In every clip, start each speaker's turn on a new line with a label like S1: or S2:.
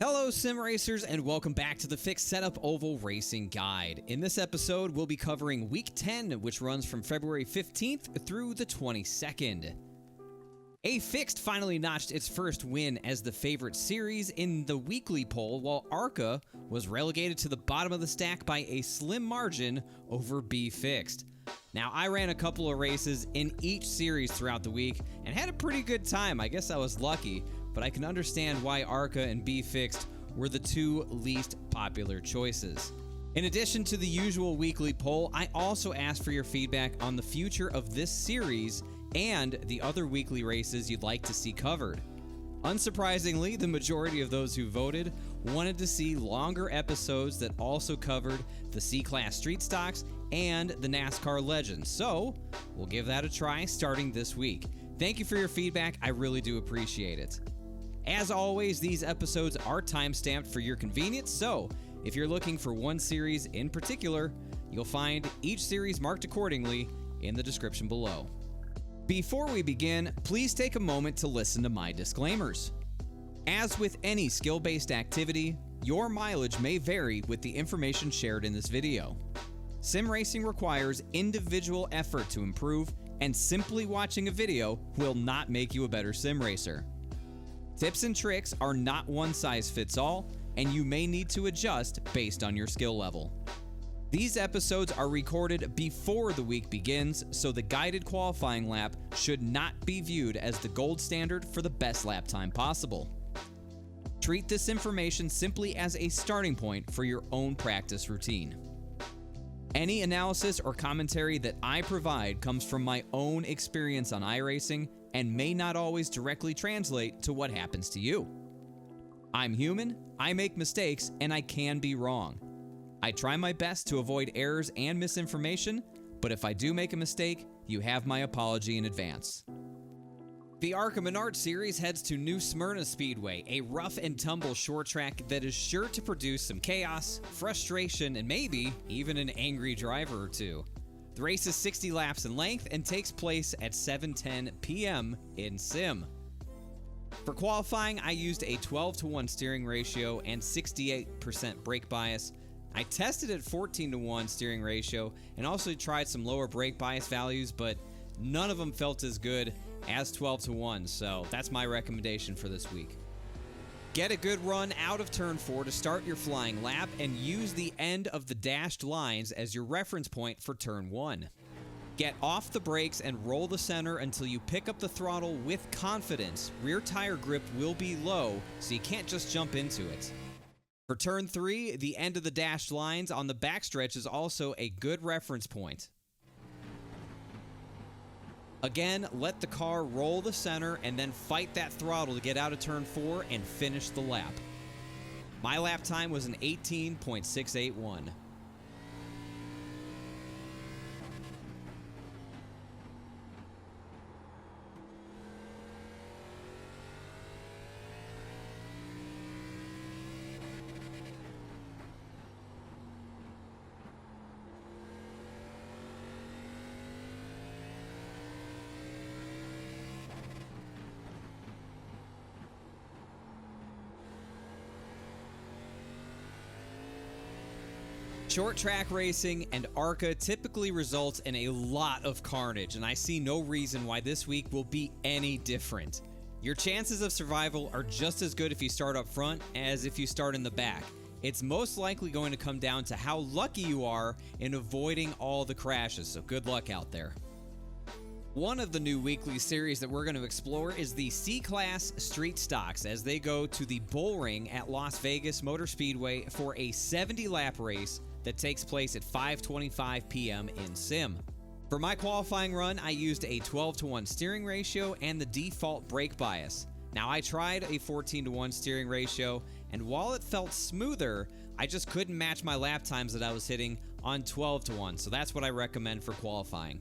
S1: Hello sim racers and welcome back to the Fixed Setup Oval Racing Guide. In this episode, we'll be covering Week 10, which runs from February 15th through the 22nd. A Fixed finally notched its first win as the favorite series in the weekly poll, while ARCA was relegated to the bottom of the stack by a slim margin over B Fixed. Now, I ran a couple of races in each series throughout the week and had a pretty good time. I guess I was lucky, but I can understand why ARCA and B Fixed were the two least popular choices. In addition to the usual weekly poll, I also asked for your feedback on the future of this series and the other weekly races you'd like to see covered. Unsurprisingly, the majority of those who voted wanted to see longer episodes that also covered the C-Class Street Stocks and the NASCAR Legends, so we'll give that a try starting this week. Thank you for your feedback, I really do appreciate it. As always, these episodes are time-stamped for your convenience, so if you're looking for one series in particular, you'll find each series marked accordingly in the description below. Before we begin, please take a moment to listen to my disclaimers. As with any skill-based activity, your mileage may vary with the information shared in this video. Sim racing requires individual effort to improve, and simply watching a video will not make you a better sim racer. Tips and tricks are not one size fits all, and you may need to adjust based on your skill level. These episodes are recorded before the week begins, so the guided qualifying lap should not be viewed as the gold standard for the best lap time possible. Treat this information simply as a starting point for your own practice routine. Any analysis or commentary that I provide comes from my own experience on Iracing and may not always directly translate to what happens to you. I'm human, I make mistakes, and I can be wrong. I try my best to avoid errors and misinformation, but if I do make a mistake, you have my apology in advance. The ARCA Menard Series heads to New Smyrna Speedway, a rough and tumble short track that is sure to produce some chaos, frustration, and maybe even an angry driver or two. The race is 60 laps in length and takes place at 7:10 p.m. in sim. For qualifying, I used a 12-to-1 steering ratio and 68% brake bias. I tested at 14-to-1 steering ratio and also tried some lower brake bias values, but none of them felt as good as 12-to-1, so that's my recommendation for this week. Get a good run out of turn 4 to start your flying lap and use the end of the dashed lines as your reference point for turn 1. Get off the brakes and roll the center until you pick up the throttle with confidence. Rear tire grip will be low, so you can't just jump into it. For turn 3, the end of the dashed lines on the backstretch is also a good reference point. Again, let the car roll the center and then fight that throttle to get out of turn 4 and finish the lap. My lap time was an 18.681. Short track racing and ARCA typically results in a lot of carnage, and I see no reason why this week will be any different. Your chances of survival are just as good if you start up front as if you start in the back. It's most likely going to come down to how lucky you are in avoiding all the crashes, so good luck out there. One of the new weekly series that we're going to explore is the C-Class Street Stocks as they go to the Bull Ring at Las Vegas Motor Speedway for a 70-lap race that takes place at 5:25 p.m. in sim. For my qualifying run, I used a 12-to-1 steering ratio and the default brake bias. Now, I tried a 14-to-1 steering ratio, and while it felt smoother, I just couldn't match my lap times that I was hitting on 12-to-1, so that's what I recommend for qualifying.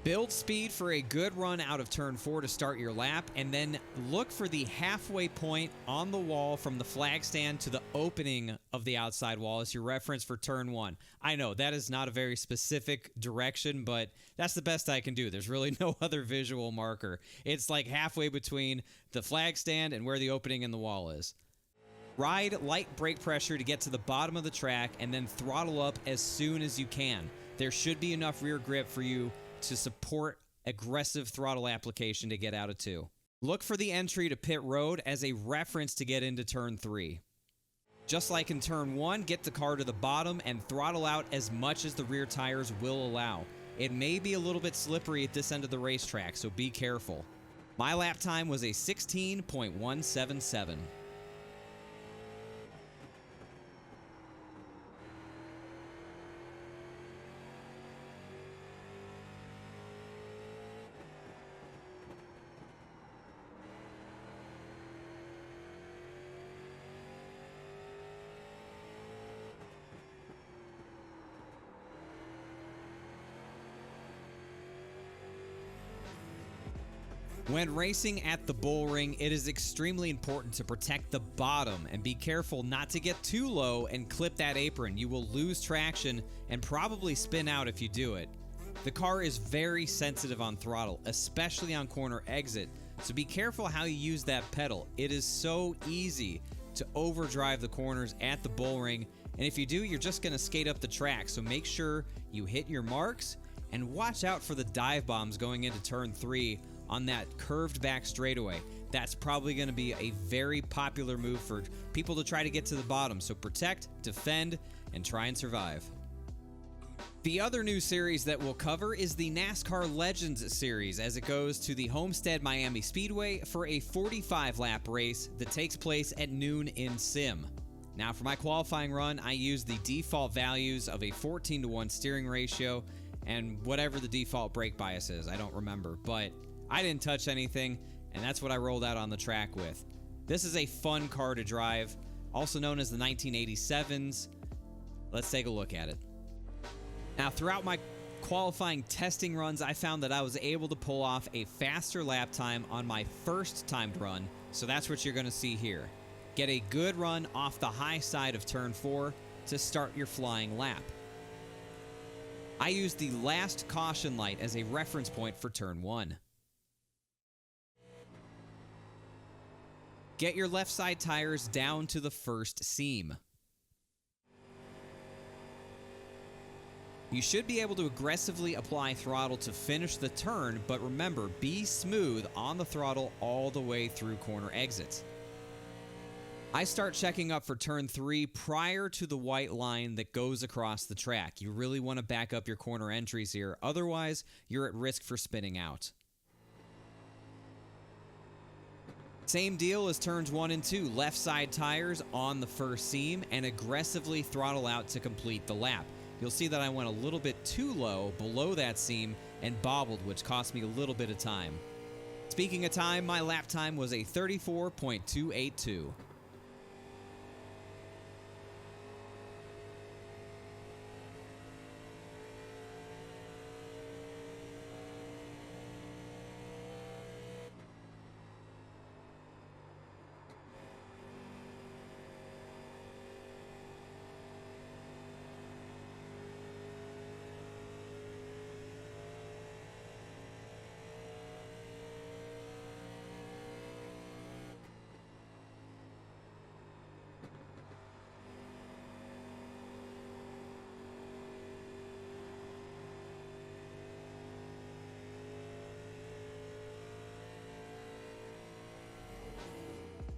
S1: Build speed for a good run out of turn 4 to start your lap, and then look for the halfway point on the wall from the flag stand to the opening of the outside wall as your reference for turn 1. I know that is not a very specific direction, but that's the best I can do. There's really no other visual marker. It's like halfway between the flag stand and where the opening in the wall is. Ride light brake pressure to get to the bottom of the track and then throttle up as soon as you can. There should be enough rear grip for you to support aggressive throttle application to get out of 2. Look for the entry to pit road as a reference to get into turn 3. Just like in turn 1, get the car to the bottom and throttle out as much as the rear tires will allow. It may be a little bit slippery at this end of the racetrack, so be careful. My lap time was a 16.177. When racing at the bull ring, it is extremely important to protect the bottom and be careful not to get too low and clip that apron. You will lose traction and probably spin out if you do it. The car is very sensitive on throttle, especially on corner exit, so be careful how you use that pedal. It is so easy to overdrive the corners at the bull ring, and if you do, you're just going to skate up the track, so make sure you hit your marks and watch out for the dive bombs going into turn 3 on that curved back straightaway. That's probably going to be a very popular move for people to try to get to the bottom, so protect, defend, and try and survive. The other new series that we'll cover is the NASCAR Legends series, as it goes to the Homestead Miami Speedway for a 45-lap race that takes place at noon in sim. Now for my qualifying run, I used the default values of a 14-to-1 steering ratio and whatever the default brake bias is, I don't remember, but I didn't touch anything, and that's what I rolled out on the track with. This is a fun car to drive, also known as the 1987s. Let's take a look at it. Now, throughout my qualifying testing runs, I found that I was able to pull off a faster lap time on my first timed run, so that's what you're going to see here. Get a good run off the high side of turn 4 to start your flying lap. I used the last caution light as a reference point for turn 1. Get your left side tires down to the first seam. You should be able to aggressively apply throttle to finish the turn, but remember, be smooth on the throttle all the way through corner exits. I start checking up for turn 3 prior to the white line that goes across the track. You really want to back up your corner entries here, otherwise you're at risk for spinning out. Same deal as turns 1 and 2, left side tires on the first seam and aggressively throttle out to complete the lap. You'll see that I went a little bit too low below that seam and bobbled, which cost me a little bit of time. Speaking of time, my lap time was a 34.282.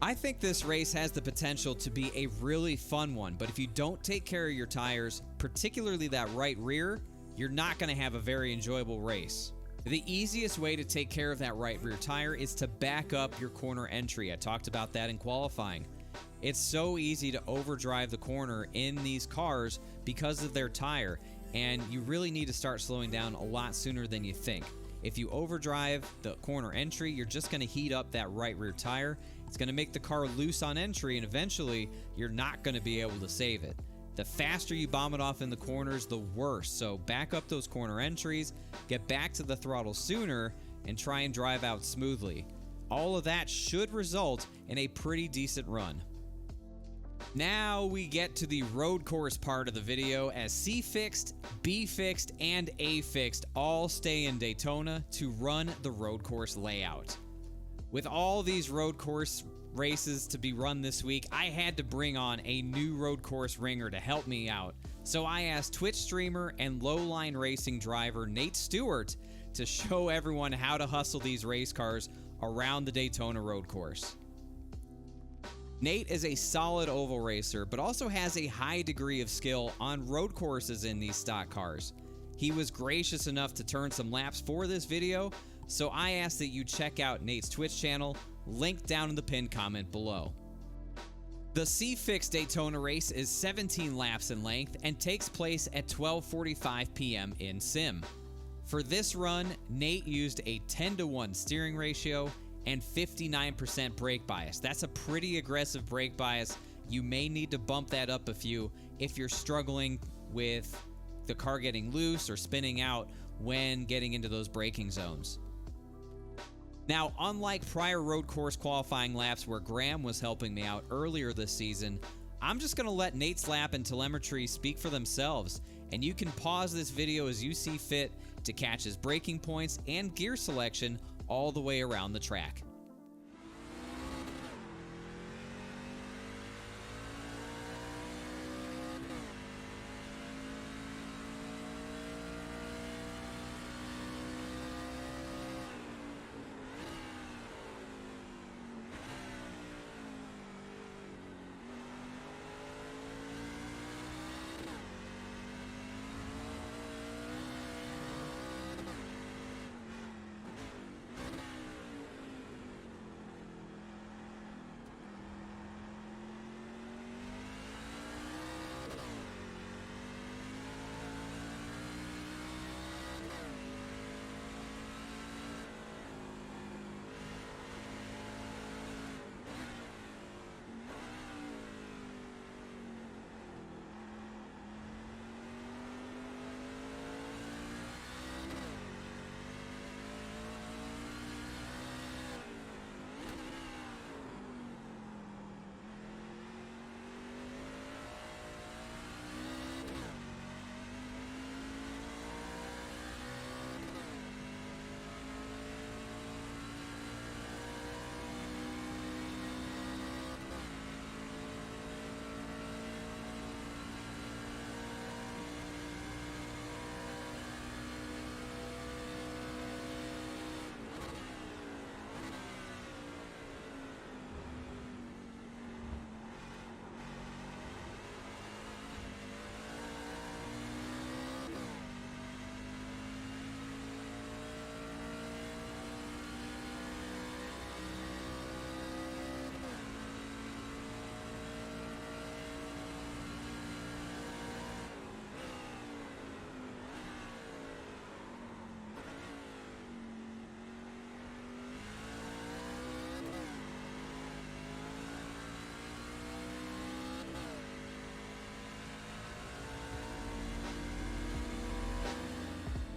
S1: I think this race has the potential to be a really fun one, but if you don't take care of your tires, particularly that right rear, you're not going to have a very enjoyable race. The easiest way to take care of that right rear tire is to back up your corner entry. I talked about that in qualifying. It's so easy to overdrive the corner in these cars because of their tire, and you really need to start slowing down a lot sooner than you think. If you overdrive the corner entry, you're just going to heat up that right rear tire. It's going to make the car loose on entry, and eventually you're not going to be able to save it. The faster you bomb it off in the corners, the worse. So back up those corner entries, get back to the throttle sooner, and try and drive out smoothly. All of that should result in a pretty decent run. Now we get to the road course part of the video, as C fixed, B fixed, and A fixed all stay in Daytona to run the road course layout. With all these road course races to be run this week, I had to bring on a new road course ringer to help me out. So I asked Twitch streamer and lowline racing driver Nate Stewart to show everyone how to hustle these race cars around the Daytona road course. Nate is a solid oval racer, but also has a high degree of skill on road courses in these stock cars. He was gracious enough to turn some laps for this video, so I ask that you check out Nate's Twitch channel, linked down in the pinned comment below. The C-Fix Daytona race is 17 laps in length and takes place at 12:45 p.m. in sim. For this run, Nate used a 10-to-1 steering ratio and 59% brake bias. That's a pretty aggressive brake bias. You may need to bump that up a few if you're struggling with the car getting loose or spinning out when getting into those braking zones. Now, unlike prior road course qualifying laps where Graham was helping me out earlier this season, I'm just going to let Nate's lap and telemetry speak for themselves, and you can pause this video as you see fit to catch his braking points and gear selection all the way around the track.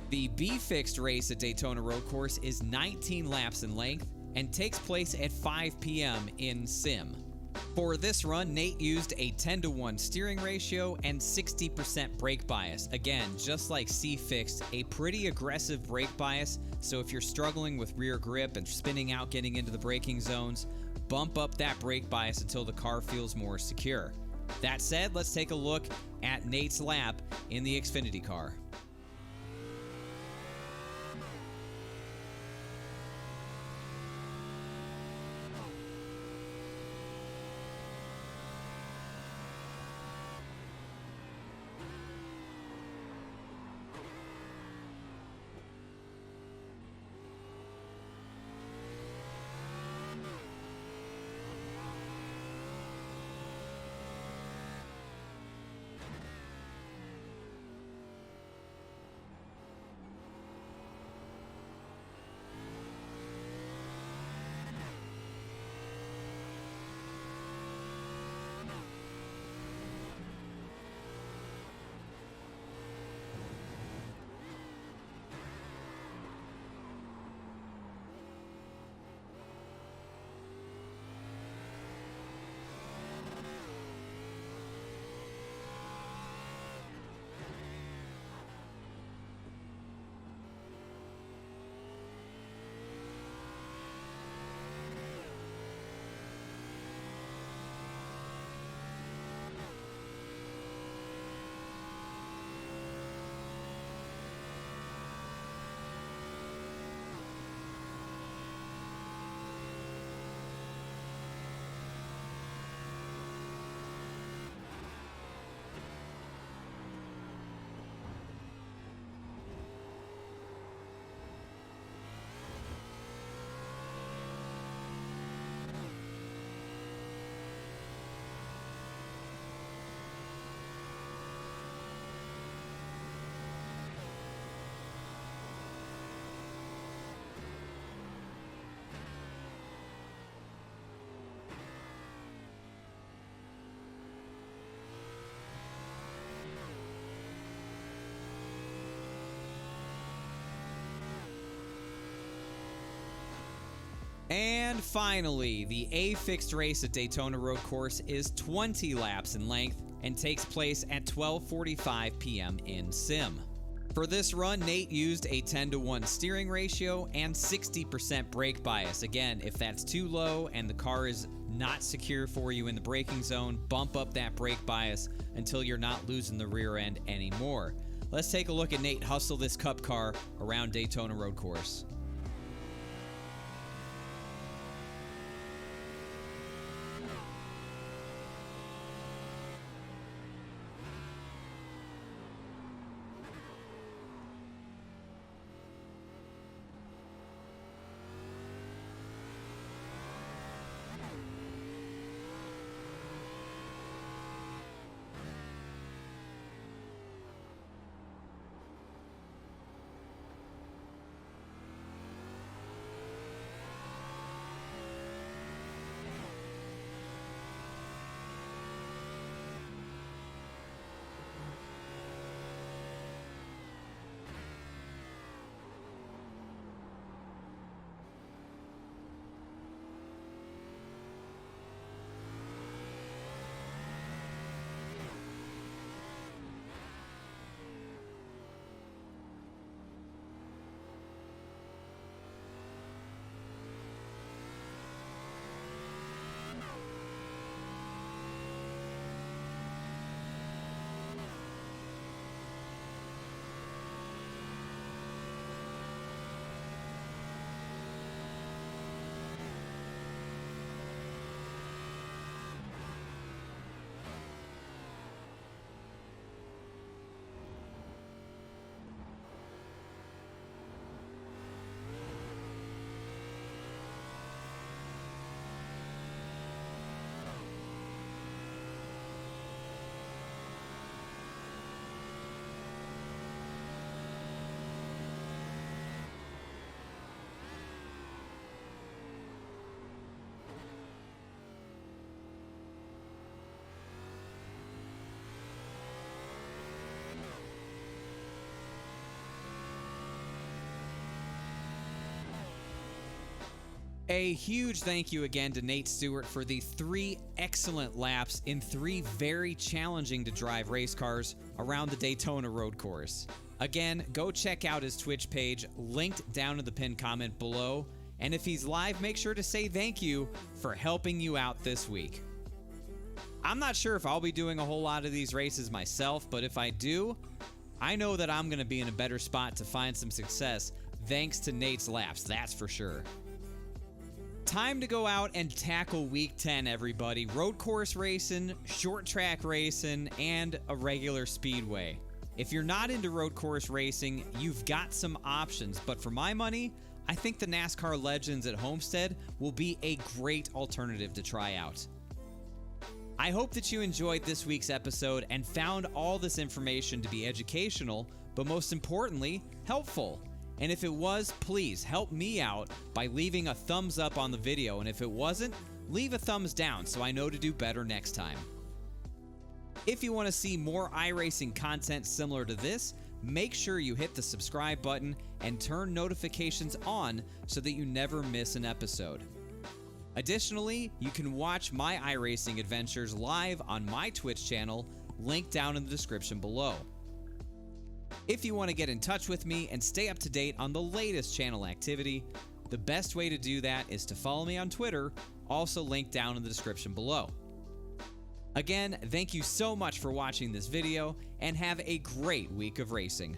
S1: The B-Fixed race at Daytona Road Course is 19 laps in length and takes place at 5 p.m. in sim. For this run, Nate used a 10-to-1 steering ratio and 60% brake bias. Again, just like C-Fixed, a pretty aggressive brake bias, so if you're struggling with rear grip and spinning out getting into the braking zones, bump up that brake bias until the car feels more secure. That said, let's take a look at Nate's lap in the Xfinity car. And finally, the A fixed race at Daytona Road Course is 20 laps in length and takes place at 12:45 p.m. in sim. For this run, Nate used a 10-to-1 steering ratio and 60% brake bias. Again, if that's too low and the car is not secure for you in the braking zone, bump up that brake bias until you're not losing the rear end anymore. Let's take a look at Nate hustle this Cup car around Daytona Road Course. A huge thank you again to Nate Stewart for the 3 excellent laps in 3 very challenging to drive race cars around the Daytona Road Course. Again, go check out his Twitch page, linked down in the pinned comment below. And if he's live, make sure to say thank you for helping you out this week. I'm not sure if I'll be doing a whole lot of these races myself, but if I do, I know that I'm going to be in a better spot to find some success thanks to Nate's laps, that's for sure. Time to go out and tackle week 10, everybody. Road course racing, short track racing, and a regular speedway. If you're not into road course racing, you've got some options, but for my money, I think the NASCAR Legends at Homestead will be a great alternative to try out. I hope that you enjoyed this week's episode and found all this information to be educational, but most importantly, helpful. And if it was, please help me out by leaving a thumbs up on the video. And if it wasn't, leave a thumbs down so I know to do better next time. If you want to see more iRacing content similar to this, make sure you hit the subscribe button and turn notifications on so that you never miss an episode. Additionally, you can watch my iRacing adventures live on my Twitch channel, linked down in the description below. If you want to get in touch with me and stay up to date on the latest channel activity, the best way to do that is to follow me on Twitter, also linked down in the description below. Again, thank you so much for watching this video, and have a great week of racing.